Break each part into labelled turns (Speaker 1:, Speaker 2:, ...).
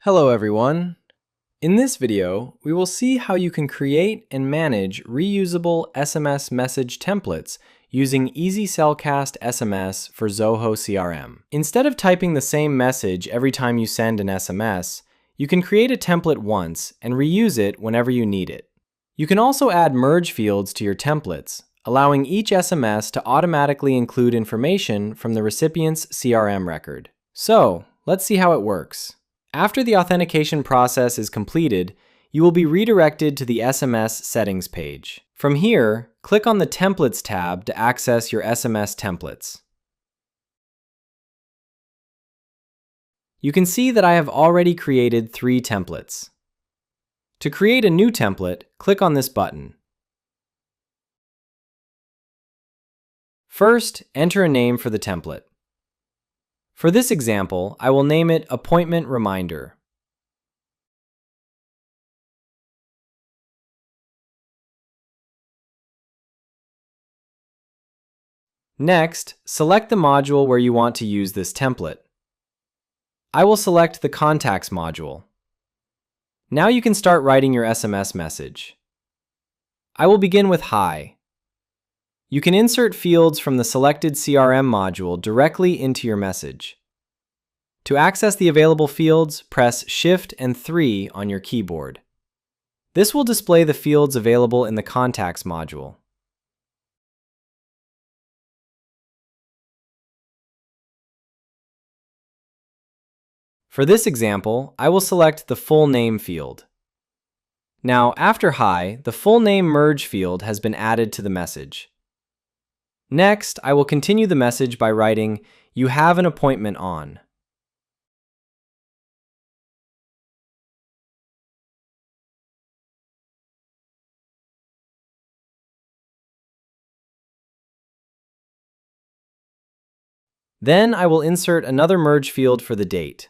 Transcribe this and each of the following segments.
Speaker 1: Hello everyone! In this video, we will see how you can create and manage reusable SMS message templates using Easy Cellcast SMS for Zoho CRM. Instead of typing the same message every time you send an SMS, you can create a template once and reuse it whenever you need it. You can also add merge fields to your templates, allowing each SMS to automatically include information from the recipient's CRM record. So, let's see how it works. After the authentication process is completed, you will be redirected to the SMS settings page. From here, click on the Templates tab to access your SMS templates. You can see that I have already created 3 templates. To create a new template, click on this button. First, enter a name for the template. For this example, I will name it Appointment Reminder. Next, select the module where you want to use this template. I will select the Contacts module. Now you can start writing your SMS message. I will begin with Hi. You can insert fields from the selected CRM module directly into your message. To access the available fields, press Shift and 3 on your keyboard. This will display the fields available in the Contacts module. For this example, I will select the Full Name field. Now, after Hi, the Full Name Merge field has been added to the message. Next, I will continue the message by writing, "You have an appointment on." Then I will insert another merge field for the date.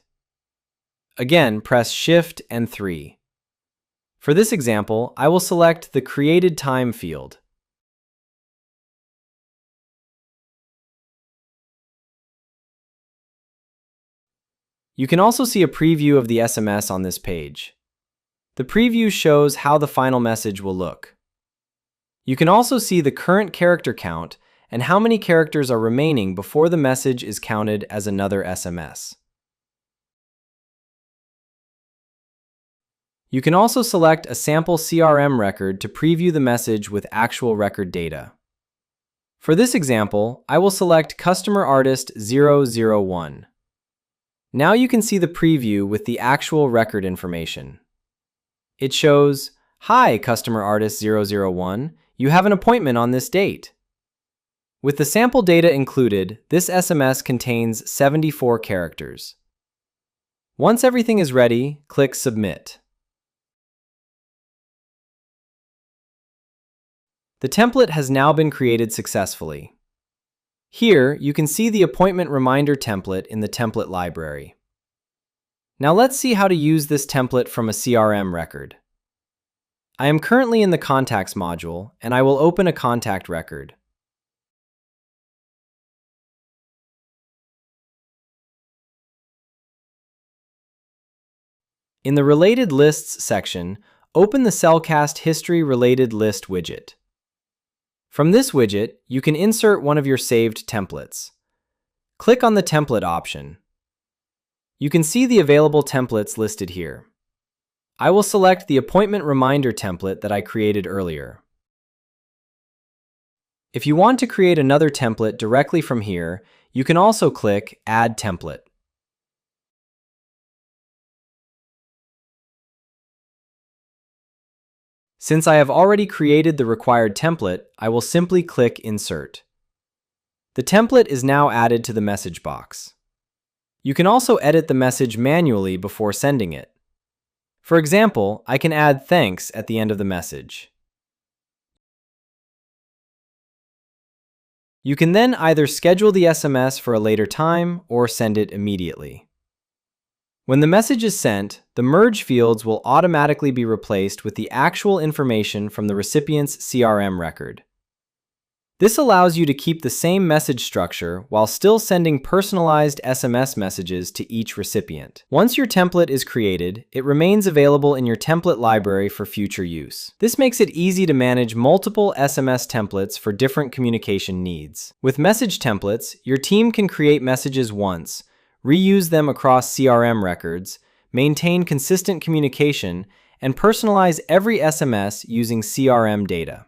Speaker 1: Again, press Shift and 3. For this example, I will select the Created Time field. You can also see a preview of the SMS on this page. The preview shows how the final message will look. You can also see the current character count and how many characters are remaining before the message is counted as another SMS. You can also select a sample CRM record to preview the message with actual record data. For this example, I will select Customer Artist 001. Now you can see the preview with the actual record information. It shows, "Hi, Customer Artist 001, you have an appointment on this date." With the sample data included, this SMS contains 74 characters. Once everything is ready, click Submit. The template has now been created successfully. Here, you can see the Appointment Reminder template in the template library. Now let's see how to use this template from a CRM record. I am currently in the Contacts module, and I will open a contact record. In the Related Lists section, open the Cellcast History Related List widget. From this widget, you can insert one of your saved templates. Click on the Template option. You can see the available templates listed here. I will select the Appointment Reminder template that I created earlier. If you want to create another template directly from here, you can also click Add Template. Since I have already created the required template, I will simply click Insert. The template is now added to the message box. You can also edit the message manually before sending it. For example, I can add "Thanks" at the end of the message. You can then either schedule the SMS for a later time or send it immediately. When the message is sent, the merge fields will automatically be replaced with the actual information from the recipient's CRM record. This allows you to keep the same message structure while still sending personalized SMS messages to each recipient. Once your template is created, it remains available in your template library for future use. This makes it easy to manage multiple SMS templates for different communication needs. With message templates, your team can create messages once, reuse them across CRM records, maintain consistent communication, and personalize every SMS using CRM data.